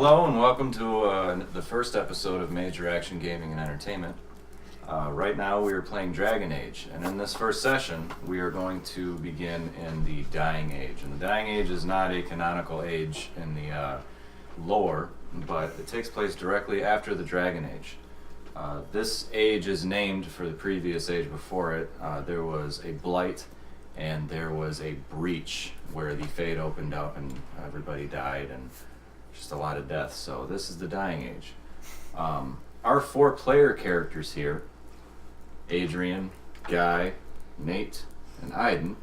Hello and welcome to the first episode of Major Action Gaming and Entertainment. Right now we are playing Dragon Age, and in this first session we are going to begin in the Dying Age. And the Dying Age is not a canonical age in the lore, but it takes place directly after the Dragon Age. This age is named for the previous age before it. There was a blight and there was a breach where the Fade opened up and everybody died and just a lot of death. So this is the Dying Age. Our 4 player characters here, Adrian, Guy, Nate, and Aiden,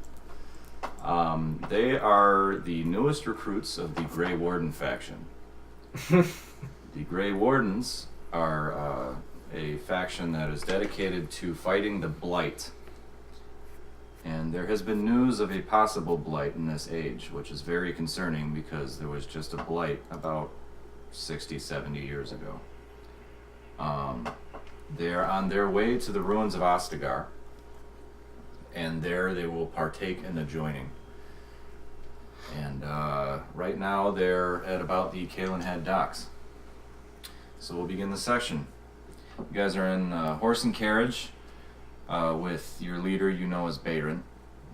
they are the newest recruits of the Grey Warden faction. The Grey Wardens are a faction that is dedicated to fighting the Blight. And there has been news of a possible blight in this age, which is very concerning because there was just a blight about 60, 70 years ago. They're on their way to the ruins of Ostagar, and there they will partake in the joining. And right now they're at about the Kalen Head docks. So we'll begin the session. You guys are in horse and carriage. With your leader you know as Bayron.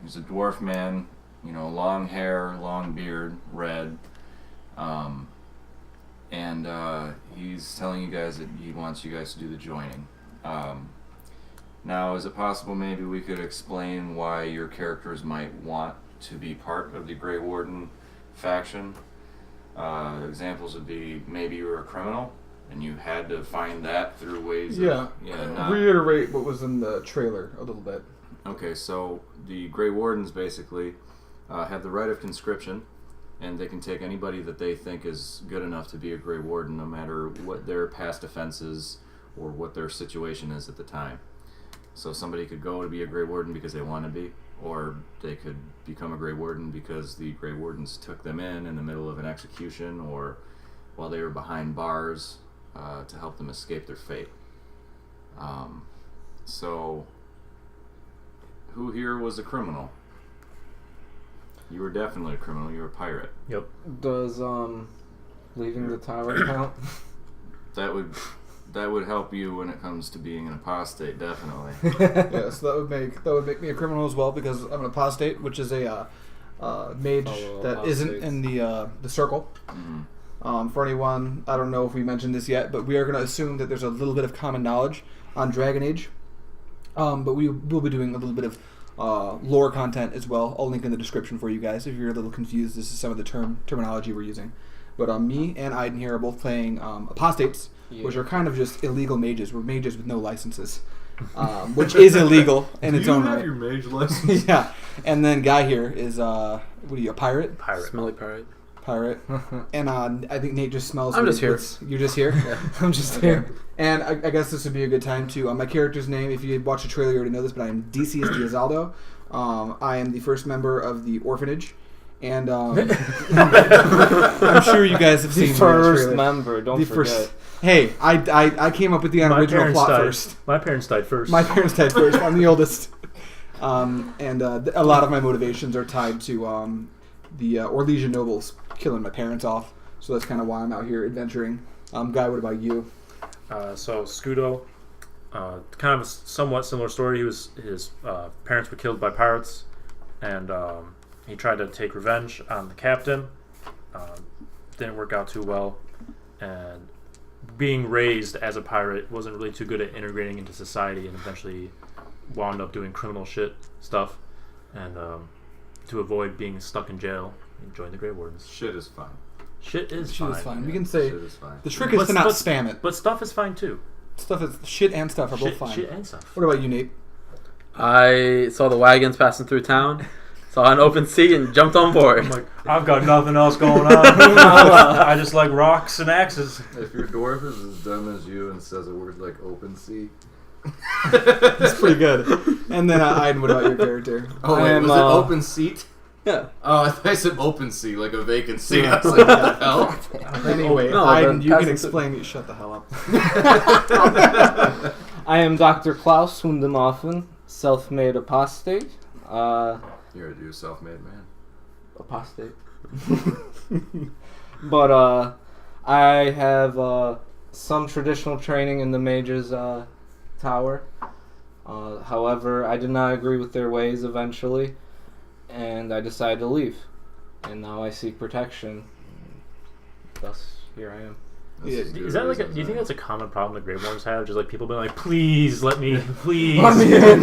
He's a dwarf man, long hair, long beard, red. And he's telling you guys that he wants you guys to do the joining. Now, is it possible maybe we could explain why your characters might want to be part of the Grey Warden faction? Examples would be maybe you were a criminal and you had to find that through ways reiterate what was in the trailer a little bit. Okay, so the Grey Wardens basically have the right of conscription, and they can take anybody that they think is good enough to be a Grey Warden, no matter what their past offenses or what their situation is at the time. So somebody could go to be a Grey Warden because they want to be, or they could become a Grey Warden because the Grey Wardens took them in the middle of an execution or while they were behind bars to help them escape their fate. So, who here was a criminal? You were definitely a criminal. You were a pirate. Yep. Does leaving the tower count? That would help you when it comes to being an apostate, definitely. Yes, that would make me a criminal as well because I'm an apostate, which is a mage that isn't in the circle. Mm-hmm. For anyone, I don't know if we mentioned this yet, but we are going to assume that there's a little bit of common knowledge on Dragon Age. But we will be doing a little bit of lore content as well. I'll link in the description for you guys if you're a little confused. This is some of the terminology we're using. But me and Aiden here are both playing apostates, which are kind of just illegal mages. We're mages with no licenses, which is illegal in its own right. You have your mage license? Yeah. And then Guy here is, what are you, a pirate? Smelly pirate. And I think Nate just smells. I'm just here. You're just here? Yeah. I'm just here. And I guess this would be a good time to... my character's name, if you watch the trailer, you already know this, but I am Decius Diazaldo. I am the first member of the orphanage. And I'm sure you guys have seen the first member, don't forget. Hey, I came up with the original plot first. My parents died first. I'm the oldest. And a lot of my motivations are tied to the Orlesian nobles killing my parents off. So that's kind of why I'm out here adventuring. Guy, what about you? So Scudo, kind of a somewhat similar story. His parents were killed by pirates, and he tried to take revenge on the captain. Didn't work out too well, and being raised as a pirate wasn't really too good at integrating into society, and eventually wound up doing criminal stuff, and to avoid being stuck in jail, he joined the Grey Wardens. Shit is fine. Shit is fine. Yeah, we can say the trick is but, to not spam it. But stuff is fine too. Shit and stuff are both fine. Shit and stuff. What about you, Nate? I saw the wagons passing through town, saw an open sea, and jumped on board. I'm like, I've got nothing else going on. I just like rocks and axes. If your dwarf is as dumb as you and says a word like open sea... That's pretty good. And then, Aiden, what about your character? Oh, wait, was it open seat? Yeah. Oh, I thought I said open sea, like a vacant seat. I was like, what the hell? Anyway, No, Aiden, you can explain. Shut the hell up. I am Dr. Klaus Hundenhoffen, self-made apostate. You're a self-made man. Apostate. But I have some traditional training in the mage's tower. However, I did not agree with their ways eventually, and I decided to leave. And now I seek protection. Thus, here I am. That's Yeah, as good Is that like? reason Do you as think any. that's a common problem the Grey Warrens have? Just like people being like, "Please let me, please." Let me in.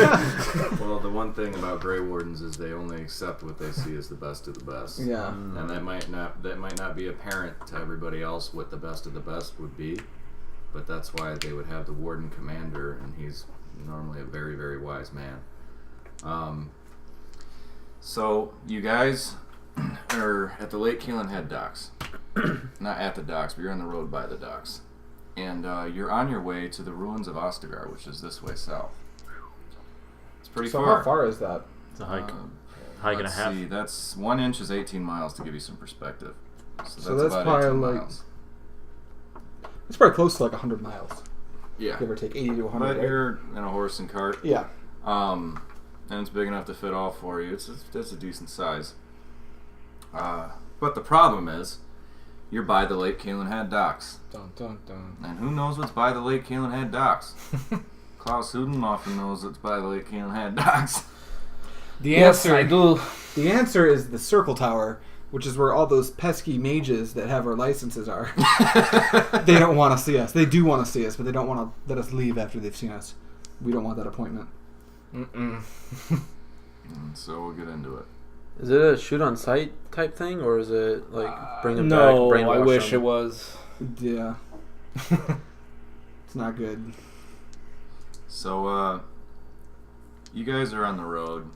Well, the one thing about Grey Wardens is they only accept what they see as the best of the best. Yeah. And that might not be apparent to everybody else what the best of the best would be, but that's why they would have the Warden Commander, and he's normally a very, very wise man. So you guys are at the Lake Keelan Head docks. Not at the docks, but you're on the road by the docks. And you're on your way to the ruins of Ostagar, which is this way south. It's pretty So far. how far is that? It's a hike. Um, Hike and a let's half. see, that's 1 inch is 18 miles to give you some perspective. So that's about probably 18 like- miles. It's probably close to like 100 miles, Yeah. give or take 80 to 100. But right? you're in a horse and cart. Yeah. And it's big enough to fit all for you. It's a decent size. But the problem is, you're by the Lake Keelan Head docks. Dun, dun, dun. And who knows what's by the Lake Keelan Head docks? Klaus Hudenhofen knows what's by the Lake Keelan Head docks. The Yes, answer, I do. The answer is the Circle Tower, which is where all those pesky mages that have our licenses are. They don't want to see us. They do want to see us, but they don't want to let us leave after they've seen us. We don't want that appointment. Mm-mm. And so we'll get into it. Is it a shoot on sight type thing, or is it like bring them back, No, brainwash I wish them? it was. Yeah. It's not good. So, you guys are on the road,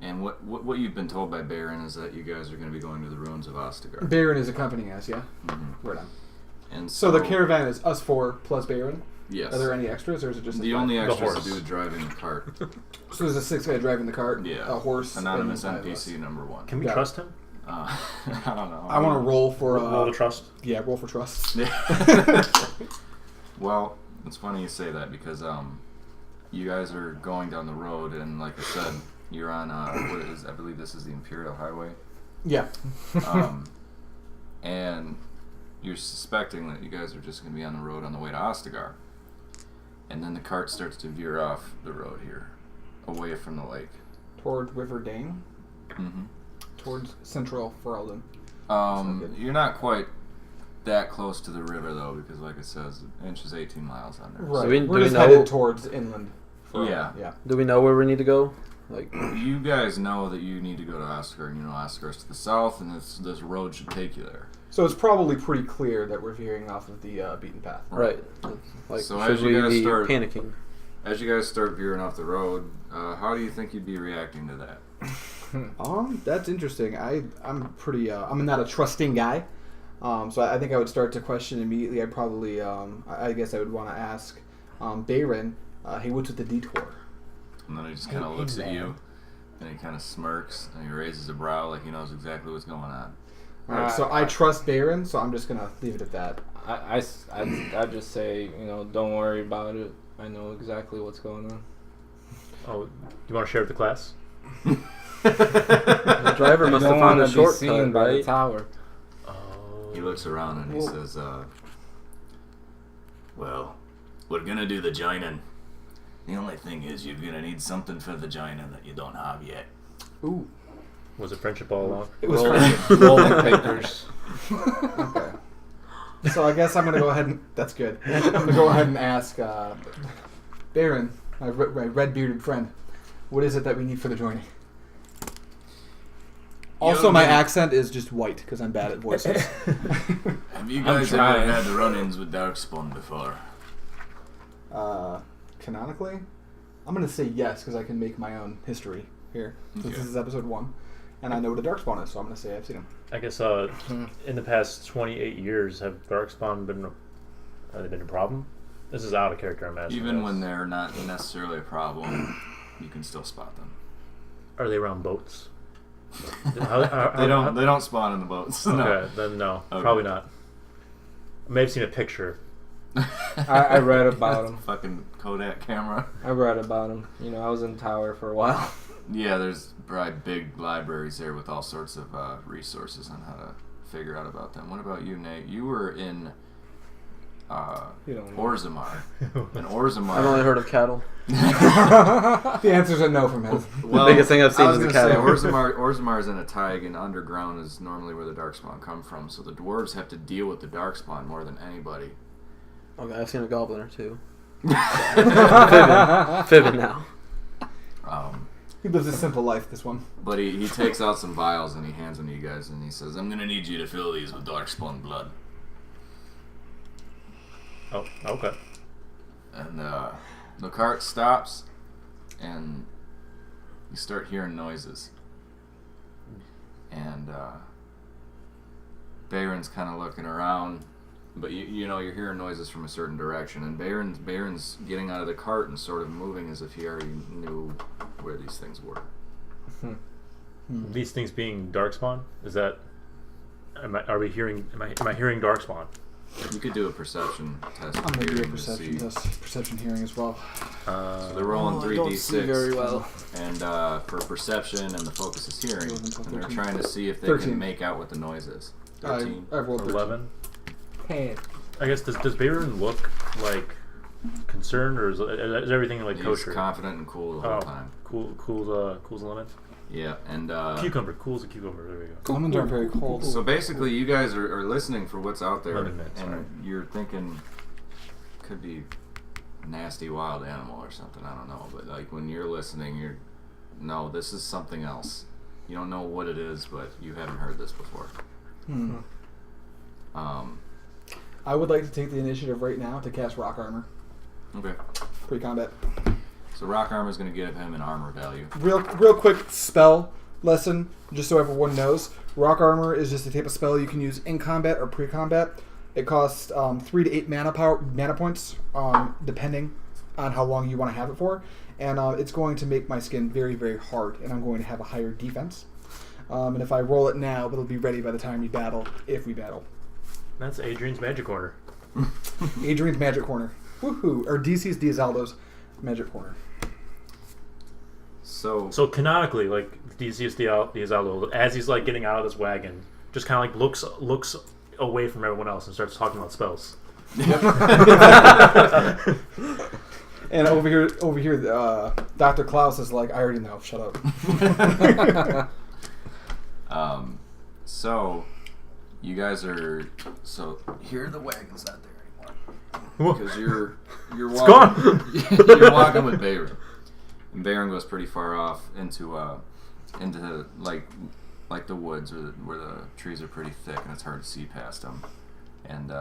and what you've been told by Baron is that you guys are going to be going to the ruins of Ostagar. Baron is accompanying us, yeah? Mhm. Right on. And So the caravan is us four plus Baron? Yes. Are there any extras, or is it just The us only five? extras horse. to do is driving the cart. So there's a 6 guy driving the cart, Yeah. a horse, Anonymous and 5 of us. NPC number 1. Can we Got it. trust him? I don't know. I want to roll for Roll to trust. yeah, roll for trust. Well, it's funny you say that because you guys are going down the road, and like I said, you're on what is I believe this is the Imperial Highway, Yeah. and you're suspecting that you guys are just going to be on the road on the way to Ostagar, and then the cart starts to veer off the road here, away from the lake. Toward River Dane, Mm-hmm. towards Central Ferelden. Sounds good. You're not quite that close to the river though, because like it says, inch is 18 miles on there. Right. we- We're do we just know- headed towards inland. Yeah. Yeah. Do we know where we need to go? Like, You guys know that you need to go to Ostagar, and you know Ostagar's to the south, and this road should take you there. So it's probably pretty clear that we're veering off of the beaten path. right? Like, So should as you we guys be start- panicking? As you guys start veering off the road, how do you think you'd be reacting to that? That's interesting. I'm pretty. I'm not a trusting guy, so I think I would start to question immediately. I'd probably. I guess I would want to ask, Baron. Hey, what's with the detour? And then he just kind of looks at you, and he kind of smirks, and he raises a brow like he knows exactly what's going on. All right. So I trust Baron, so I'm just gonna leave it at that. I just say, don't worry about it. I know exactly what's going on. Oh, do you want to share with the class? The driver must have don't found wanna a be shortcut, seen by the right? tower. Oh. He looks around and he Well- says, well, we're gonna do the joining. The only thing is you're gonna need something for the joining that you don't have yet. Ooh, Was it friendship all along? it was Roll- friendship. Rolling papers. Okay. So I guess I'm gonna go ahead and that's good. I'm gonna go ahead and ask Baron, my red bearded friend, what is it that we need for the journey? Also, Young my man. accent is just white because I'm bad at voices. Have you I'm guys ever trying. had the run-ins with Darkspawn before? Canonically, I'm gonna say yes because I can make my own history here. Since Okay. this is episode 1, and I know what a darkspawn is, so I'm gonna say I've seen him. I guess in the past 28 years, have Darkspawn been a problem? This is out of character, I'm asking. Even this. when they're not necessarily a problem, you can still spot them. Are they around boats? They don't spawn in the boats. No. Okay, then no, Okay. probably not. I may have seen a picture. I read about him. Fucking Kodak camera. I read about him. I was in tower for a while. Yeah, there's probably big libraries there with all sorts of resources on how to figure out about them. What about you, Nate? You were in You don't know. Orzammar. And Orzammar. I've only heard of cattle. The answer's a no from him. Well, biggest thing I've seen I was is a gonna say, cattle. Orzammar is in a taig, and underground is normally where the darkspawn come from. So the dwarves have to deal with the darkspawn more than anybody. Okay, I've seen a goblin or two. Fibbing now. He lives a simple life, this one. But he takes out some vials and he hands them to you guys, and he says, "I'm gonna need you to fill these with darkspawn blood." Oh, okay. And the cart stops, and you start hearing noises. And Bayron's kind of looking around, but you know you're hearing noises from a certain direction. And Bayron's getting out of the cart and sort of moving as if he already knew where these things were. These things being darkspawn, is that? Am I hearing darkspawn? You could do a perception test. I'm going to do a hearing to perception see. test, perception hearing as well. So they're rolling I don't see 3d6. very well. And for perception, and the focus is hearing. 11, 12, And they're 13. trying to see if they 13. can make out what the noise is. 13. I've rolled 13. 11. Hey. I guess does Bayron look like concerned, or is everything like He's kosher? confident and cool the whole time. Cool's a lemon. Yeah, and Cucumber, cool's a cucumber. There we go. Lemons aren't very cold. so basically you guys are listening for what's out there, Lemon mint, and sorry. you're thinking could be nasty wild animal or something, I don't know, but like when you're listening, no, this is something else. You don't know what it is, but you haven't heard this before. I would like to take the initiative right now to cast Rock Armor. Okay. Pre-combat. So rock armor is going to give him an armor value. Real quick spell lesson, just so everyone knows. Rock Armor is just a type of spell you can use in combat or pre-combat. It costs 3 to 8 mana points, depending on how long you want to have it for. And it's going to make my skin very, very hard, and I'm going to have a higher defense. And if I roll it now, it'll be ready by the time we battle, if we battle. That's Adrian's magic corner. Adrian's Magic Corner. Woohoo! Or DC's Diazaldo's Magic Corner. So canonically, like Diazaldo, as he's like getting out of this wagon, just kind of like looks away from everyone else and starts talking about spells. And over here, Dr. Klaus is like, I already know. Shut up. So you guys are here are the wagons not there anymore because you're walking you're walking with Bayron, and Bayron goes pretty far off into like the woods where the trees are pretty thick and it's hard to see past them, and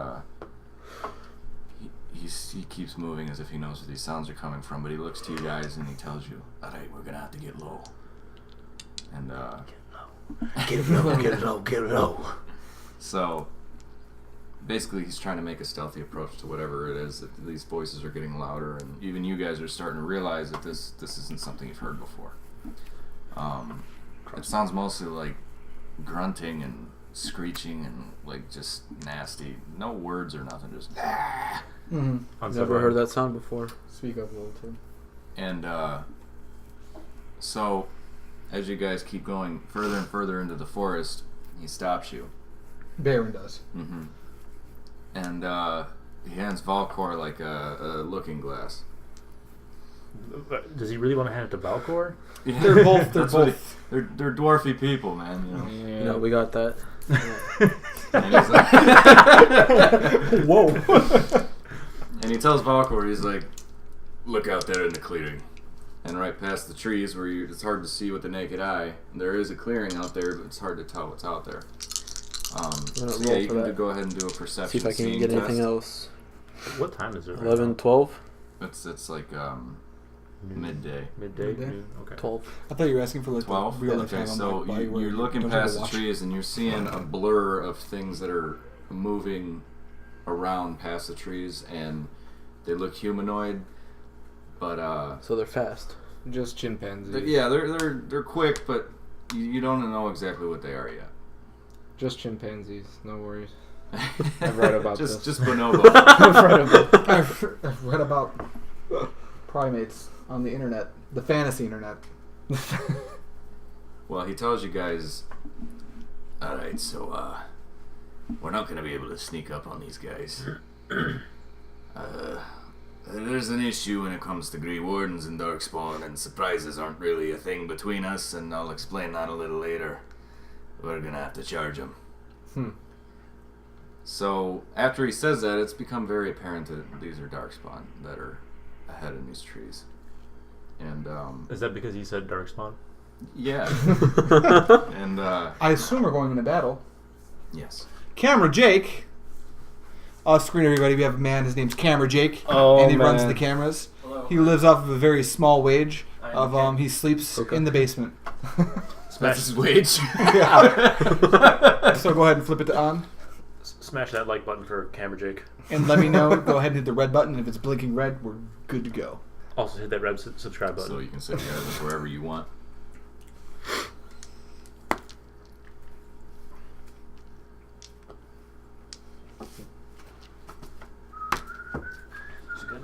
he keeps moving as if he knows where these sounds are coming from, but he looks to you guys and he tells you, all right, we're gonna have to get low, and Get low. so basically he's trying to make a stealthy approach to whatever it is. That these voices are getting louder, and even you guys are starting to realize that this isn't something you've heard before. It sounds mostly like grunting and screeching and like just nasty. No words or nothing, just Mm-hmm. Never heard that sound before. Speak up a little too. And so as you guys keep going further and further into the forest, he stops you. Baron does. Mm-hmm. And he hands Valcor like a looking glass. Does he really want to hand it to Valcor? Yeah, They're both. that's what they're dwarfy people, man. You know? Yeah. No, we got that. And he's like, Whoa. and he tells Valcor, he's like, look out there in the clearing. And right past the trees where it's hard to see with the naked eye, there is a clearing out there, but it's hard to tell what's out there. gonna So roll yeah, you for can that. go ahead and do a perception. See if I can seeing get test. anything else. What time is it? Right 11, now? 12? It's like midday. Midday. Midday? Noon? Okay. 12. I thought you were asking for like 12? the real life Okay, time. I'm so like, why you you're looking don't you have past a the watch? trees and you're seeing a blur of things that are moving around past the trees, and they look humanoid, but So they're fast. Just chimpanzees. they're quick, but you don't know exactly what they are yet. Just chimpanzees. No worries. I've read about just this. just bonobo. I've read about primates on the internet, the fantasy internet. Well, he tells you guys, all right, so We're not going to be able to sneak up on these guys. There's an issue when it comes to Grey Wardens and Darkspawn, and surprises aren't really a thing between us, and I'll explain that a little later. We're going to have to charge them. So, after he says that, it's become very apparent that these are Darkspawn that are ahead in these trees. And, Is that because he said Darkspawn? yeah. And, I assume we're going into battle. yes. Camera Jake. Off screen, everybody, we have a man. His name's Camera Jake. Oh, and he runs man. the cameras. Hello. He lives off of a very small wage. I He sleeps Okay. in the basement. That's his wage. Yeah. So go ahead and flip it to on. Smash that like button for Camera Jake. And let me know. Go ahead and hit the red button. If it's blinking red, we're good to go. Also hit that red subscribe button. So you can sit together wherever you want. Is it good?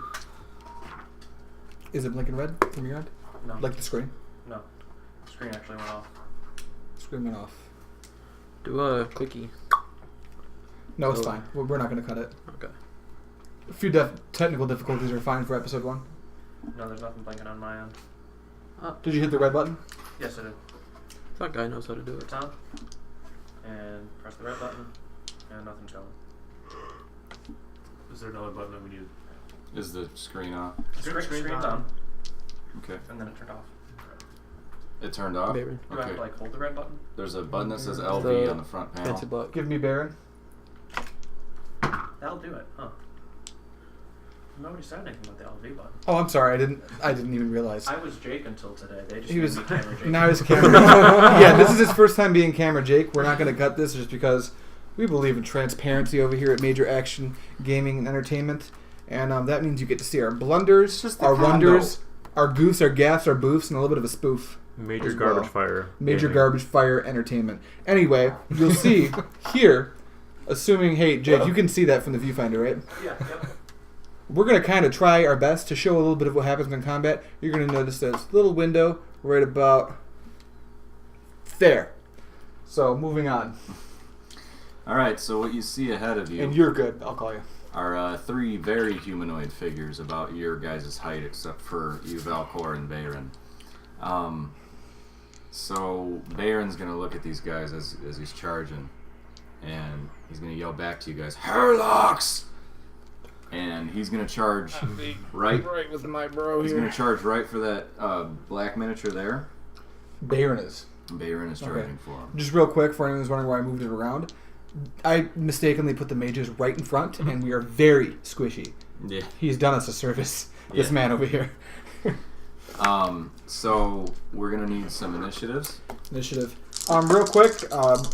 Is it blinking red from your end? No. Like the screen? No. Screen actually went off. Screen went off. Do a quickie. No, it's Oh. fine. We're not going to cut it. Okay. A few technical difficulties are fine for episode 1. No, there's nothing blinking on my end. Did you hit the red button? Yes, I did. That guy knows how to do it. It's on. And press the red button. And nothing's going. Is there another button that we need? Is the screen off? Screen's on. Okay. And then it turned off. It turned off? Baron. Do I have Okay. to like hold the red button? There's a button that says The LV on the front panel. Fancy block. Give me Baron. That'll do it, huh? Nobody said anything about the LV button. Oh, I'm sorry. I didn't even realize. I was Jake until today. They just He made was me Camera Jake. now he's Camera. Yeah, this is his first time being Camera Jake. We're not going to cut this just because we believe in transparency over here at Major Action Gaming and Entertainment, and that means you get to see our blunders, just the our condo. wonders, our goofs, our gaffes, our boofs, and a little bit of a spoof. Major as garbage well. fire. Major gaming. garbage fire entertainment. Anyway, you'll see here, assuming, hey, Jake, you can see that from the viewfinder, right? Yeah, yep. We're going to kind of try our best to show a little bit of what happens in combat. You're going to notice this little window right about there. So, moving on. Alright, so what you see ahead of you And you're good, I'll call you. are 3 very humanoid figures about your guys' height, except for you, Valcor and Bayron. So Bayron's going to look at these guys as he's charging, and he's going to yell back to you guys, Herlocks! And he's going to charge right with my bro He's going to charge right for that black miniature there. Baron is. Bayron is charging for him. Just real quick, for anyone who's wondering why I moved it around, I mistakenly put the mages right in front, and we are very squishy. Yeah. He's done us a service, this Yeah. man over here. So we're going to need some initiatives. Initiative. Real quick,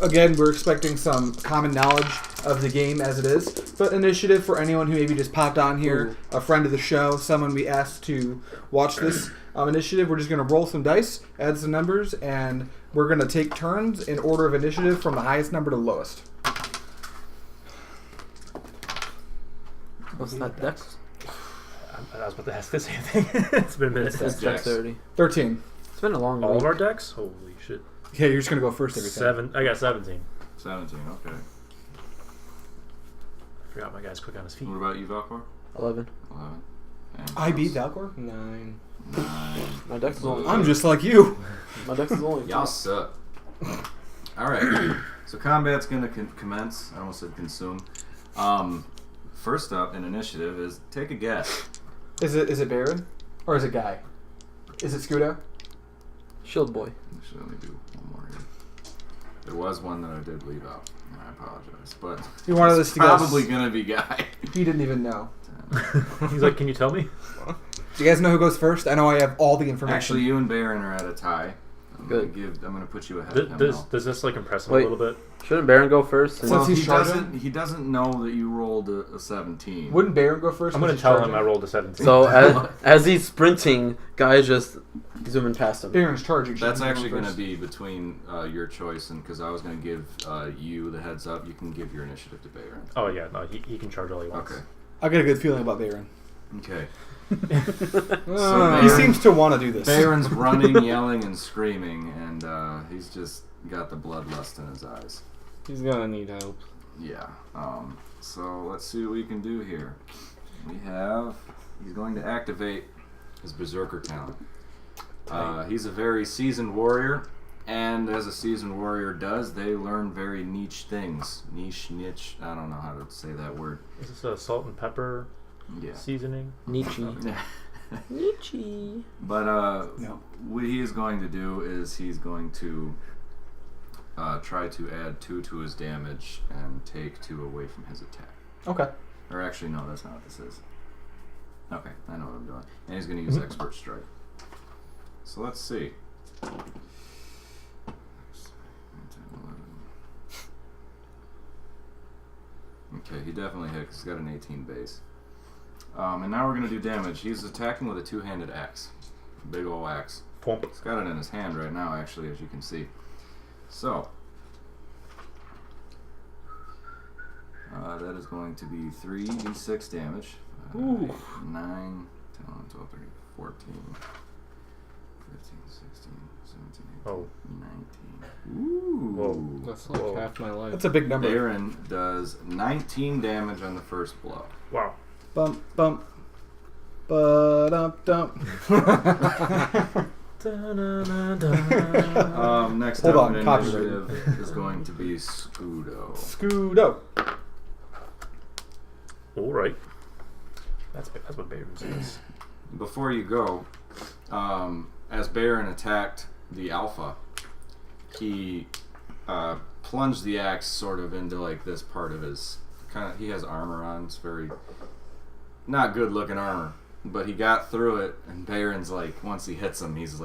again, we're expecting some common knowledge of the game as it is, but initiative for anyone who maybe just popped on here, a friend of the show, someone we asked to watch this initiative. We're just going to roll some dice, add some numbers, and we're going to take turns in order of initiative from the highest number to the lowest. What's that dex? I was about to ask the same thing. It's been a minute. That's dex. dexterity. 13. It's been a long All week. of our decks? Holy shit. Yeah, you're just going to go first every time. I got 17. 17, okay. Forgot my guy's quick on his feet. What about you, Valcor? 11. 11. And I beat Valcor? 9. 9. My dex is only. I'm just like you. My dex is only. Y'all suck. Alright, so combat's going to commence. I almost said consume. First up in initiative is take a guess. Is it Baron? Or is it Guy? Is it Scudo? Shield boy. Actually, let me do one more here. There was one that I did leave out. I apologize, but You wanted it's us to guess. probably going to be Guy. He didn't even know. He's like, can you tell me? Do you guys know who goes first? I know I have all the information. Actually, you and Baron are at a tie. I'm Good. going to put you ahead of him now. Does this like impress him Wait. a little bit? Shouldn't Baron go first? Since Well, he's he charging? doesn't know that you rolled a 17. Wouldn't Baron go first? I'm going to tell him I rolled a 17. So as he's sprinting, Guy's just zooming past him. Baron's charging. That's shouldn't actually Baron going to first? be between your choice, and because I was going to give you the heads up, you can give your initiative to Baron. Oh, yeah. No, he can charge all he wants. Okay. I got a good feeling about Baron. Okay. He Baron- seems to want to do this. Baron's running, yelling, and screaming, and he's just got the bloodlust in his eyes. He's gonna need help. Yeah. So let's see what we can do here. He's going to activate his Berserker talent. He's a very seasoned warrior, and as a seasoned warrior does, they learn very niche things. Niche, I don't know how to say that word. Is this a salt and pepper seasoning? Nietzsche. Nietzsche. But No. what he is going to do is he's going to try to add 2 to his damage and take 2 away from his attack. Okay. Or actually, no, that's not what this is. Okay, I know what I'm doing. And he's going to use Expert Strike. So let's see. Okay, he definitely hit because he's got an 18 base. And now we're going to do damage. He's attacking with a 2-handed axe. Big ol' axe. Pump. He's got it in his hand right now, actually, as you can see. So, that is going to be 3d6 damage. 9, 10, 11, 12, 13, 14, 15, 16, 17, 18, Oh. 19. Ooh. Whoa. That's like half my life. That's a big number. Baron does 19 damage on the first blow. Wow. Bump, bump. Ba-dump, dump. Next Hold up on, in copyright. initiative is going to be Scudo. Scudo. All right. That's what Baron says. Before you go, as Baron attacked the Alpha, he plunged the axe sort of into like this part of his he has armor on. It's very not good looking armor, but he got through it, and Baron's like, once he hits him, he's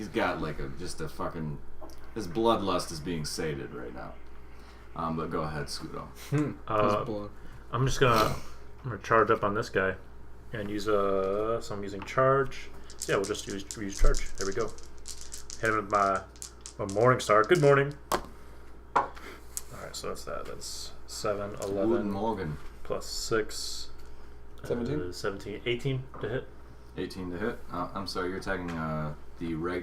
got like just a fucking, his bloodlust is being sated right now. But go ahead, Scudo. I'm just gonna charge up on this guy and use so I'm using charge. Yeah, we'll just use charge. There we go. Hit him with my Morning Star. Good morning. All right, so that's 7, 11 Wooden Morgan. plus 6. 17? 17, 18 to hit. 18 to hit. I'm sorry, you're attacking the Gray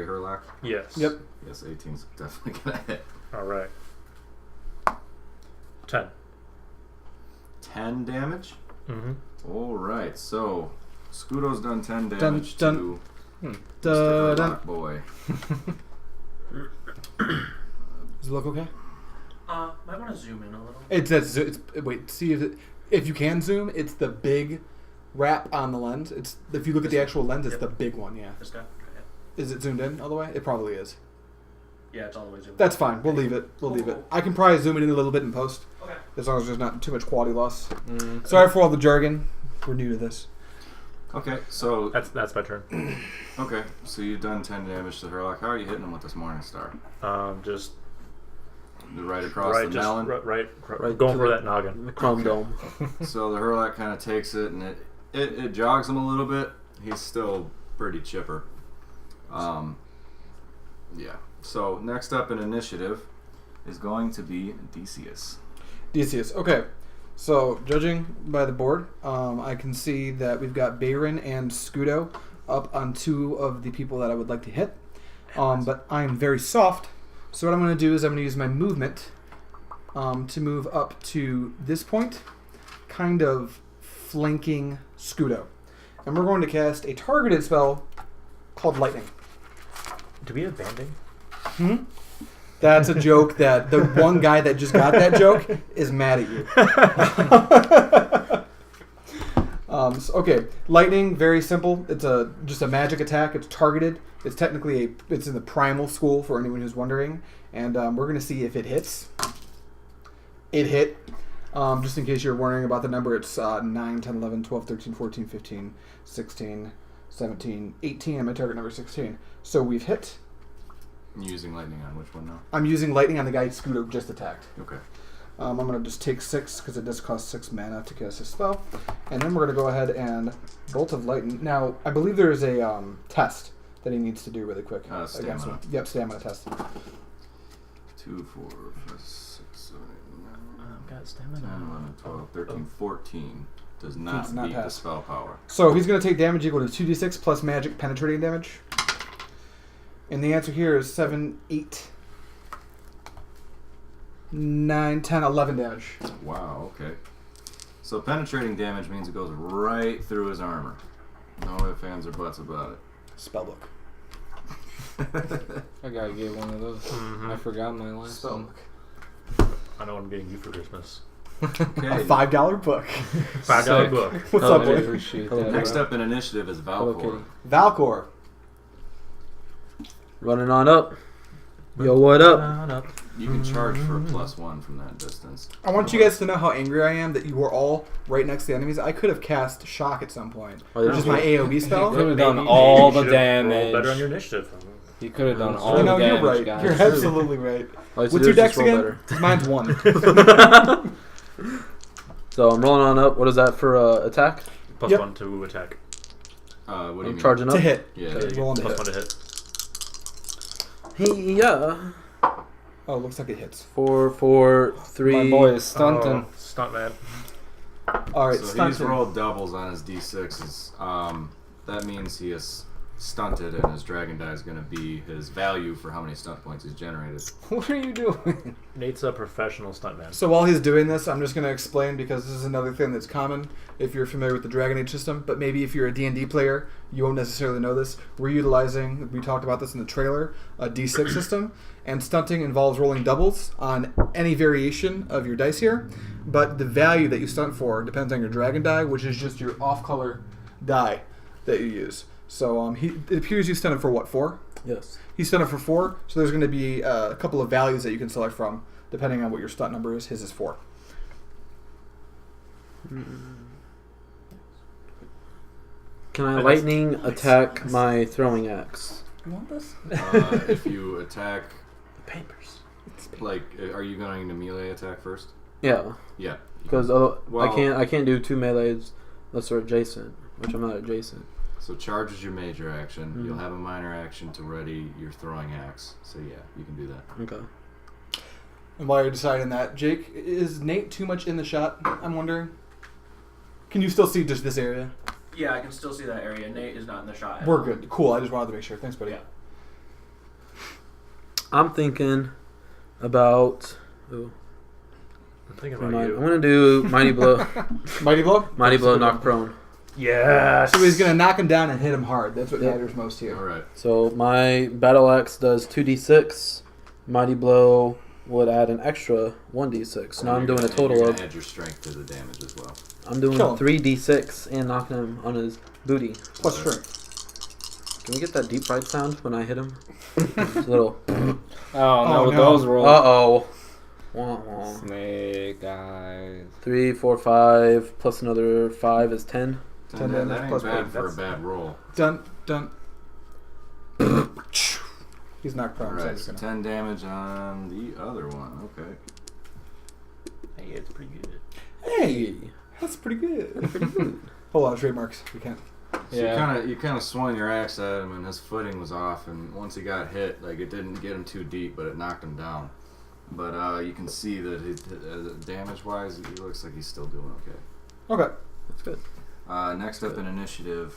Herlock? Yes. Yep. Yes, 18's definitely gonna hit. All right. 10. 10 damage? Mm-hmm. Alright, so Scudo's done 10 Dun, damage dun. to Dun, Mr. dun. Herlock boy. Does it look okay? Might want to zoom in a little. It's wait, see if you can zoom, it's the big wrap on the lens. It's if you look at the actual lens, it's the big one, yeah. This guy? Is it zoomed in all the way? It probably is. Yeah, it's all the way zoomed. That's fine. We'll leave it. We'll leave it. I can probably zoom it in a little bit in post. Okay. As long as there's not too much quality loss. Sorry for all the jargon. We're new to this. Okay, so That's my turn. okay, so you've done 10 damage to Herlock. How are you hitting him with this Morning Star? Just Right across the melon? right, Right going to for the- that noggin. The Chrome Dome. So the Herlock kind of takes it, and it jogs him a little bit. He's still pretty chipper. Yeah. So next up in initiative is going to be Decius. Decius. Okay. So, judging by the board, I can see that we've got Baron and Scudo up on 2 of the people that I would like to hit. But I'm very soft, so what I'm going to do is I'm going to use my movement to move up to this point, kind of flanking Scudo. And we're going to cast a targeted spell called Lightning. Do we have banding? That's a joke that the one guy that just got that joke is mad at you. Okay, lightning, very simple. It's just a magic attack. It's targeted. It's technically it's in the primal school for anyone who's wondering, and we're gonna see if it hits. It hit. Just in case you're wondering about the number, it's 9, 10, 11, 12, 13, 14, 15, 16, 17, 18, and my target number is 16. So we've hit. You using lightning on which one now? I'm using lightning on the guy Scudo just attacked. Okay. I'm going to just take 6 because it does cost 6 mana to cast a spell. And then we're going to go ahead and Bolt of Lightning. Now, I believe there is a test that he needs to do really quick. Against Stamina. me. Yep, stamina test. 2, 4, 5, 6, 7, 8, 9, Got 10, stamina. 11, 12, 13, 14. Does not Does not beat the pass. spell power. So he's going to take damage equal to 2d6 plus magic penetrating damage. And the answer here is 7, 8, 9, 10, 11 damage. Wow, okay. So penetrating damage means it goes right through his armor. No ifs, ands, or buts about it. Spellbook. I gotta get one of those. Mhm. I forgot my last one. Spellbook. I know what I'm getting you for Christmas. Okay. A $5 book. $5 Sick. book. What's I up, boy? appreciate Hello, that. Next bro. up in initiative is Hello, Valcor. kitty. Valcor. Running on up. Yo, what up? You can charge for a +1 from that distance. I want you guys to know how angry I am that you were all right next to the enemies. I could have cast Shock at some point, Oh, which is my AoE spell. Could have done Maybe all you the should've rolled damage. better on your initiative. You could have done You all You the know, damage, you're right. guys. You're absolutely right. All you have What's to do your is just dex roll again? better. Mine's 1. So I'm rolling on up. What is that for attack? Plus Yep. 1 to attack. What do you I'm mean? charging up. To hit. Yeah. Yeah, roll on to plus hit. 1 to hit. Hey, yeah. Oh, looks like it hits. 4, 4, 3. My boy is stunting. Oh, stunt man. All right, So he's stunting. rolled doubles on his d6s. That means he is stunted, and his dragon die is going to be his value for how many stunt points he's generated. What are you doing? Nate's a professional stuntman. So while he's doing this, I'm just going to explain because this is another thing that's common if you're familiar with the Dragon Age system, but maybe if you're a D&D player, you won't necessarily know this. We're utilizing, we talked about this in the trailer, a D6 system, and stunting involves rolling doubles on any variation of your dice here, but the value that you stunt for depends on your dragon die, which is just your off-color die that you use. So it appears you stunted for what, 4? Yes. He stunted for 4, so there's going to be a couple of values that you can select from, depending on what your stunt number is. His is 4. Can I That's lightning nice. attack my throwing axe? You want this? If you attack, Papers. like, are you going to melee attack first? Yeah, Yeah. because Well- I can't do 2 melees unless they're adjacent, which I'm not adjacent. So charge is your major action. Mhm. You'll have a minor action to ready your throwing axe. So yeah, you can do that. Okay. And while you're deciding that, Jake, is Nate too much in the shot? I'm wondering. Can you still see just this area? Yeah, I can still see that area. Nate is not in the shot. at We're all. good. Cool. I just wanted to make sure. Thanks, buddy. Yeah. I'm thinking about. Ooh, I'm thinking never about mind. you. I'm gonna do mighty blow. Mighty blow. Mighty blow, knock prone. Yes. So he's gonna knock him down and hit him hard. That's what Yeah. matters most here. All right. So my battle axe does 2d6. Mighty blow would add an extra 1d6. Now I'm You're doing a gonna- total you're of. gonna add your strength to the damage as well. I'm doing Kill him. 3d6 and knocking him on his booty. Plus strength. Can we get that deep fried sound when I hit him? Just a little. Oh, Oh, no, with no. those rolls. Uh-oh. Wah, wah. Snake eyes. 3, 4, 5 plus another 5 is 10. 10 That damage ain't plus bad point. for a That's- bad roll. Dun dun. He's knocked prone. All so I'm right, just so gonna- 10 damage on the other one. Okay. Hey, it's pretty good. Hey, that's pretty good. Hold on, trademarks. We can't. So Yeah. you kind of swung your axe at him, and his footing was off. And once he got hit, like it didn't get him too deep, but it knocked him down. But you can see that his damage-wise, he looks like he's still doing okay. Okay. That's good. Next up in initiative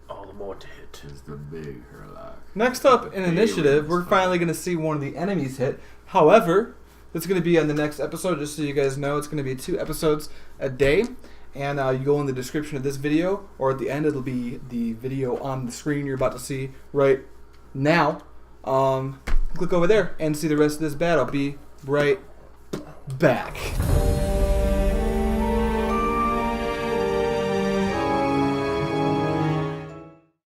All the more to hit. is the big Herlock. Next up in initiative, we're finally going to see one of the enemies hit. However, it's going to be on the next episode, just so you guys know. It's going to be 2 episodes a day. And you go in the description of this video, or at the end, it'll be the video on the screen you're about to see right now. Click over there and see the rest of this battle. Be right back.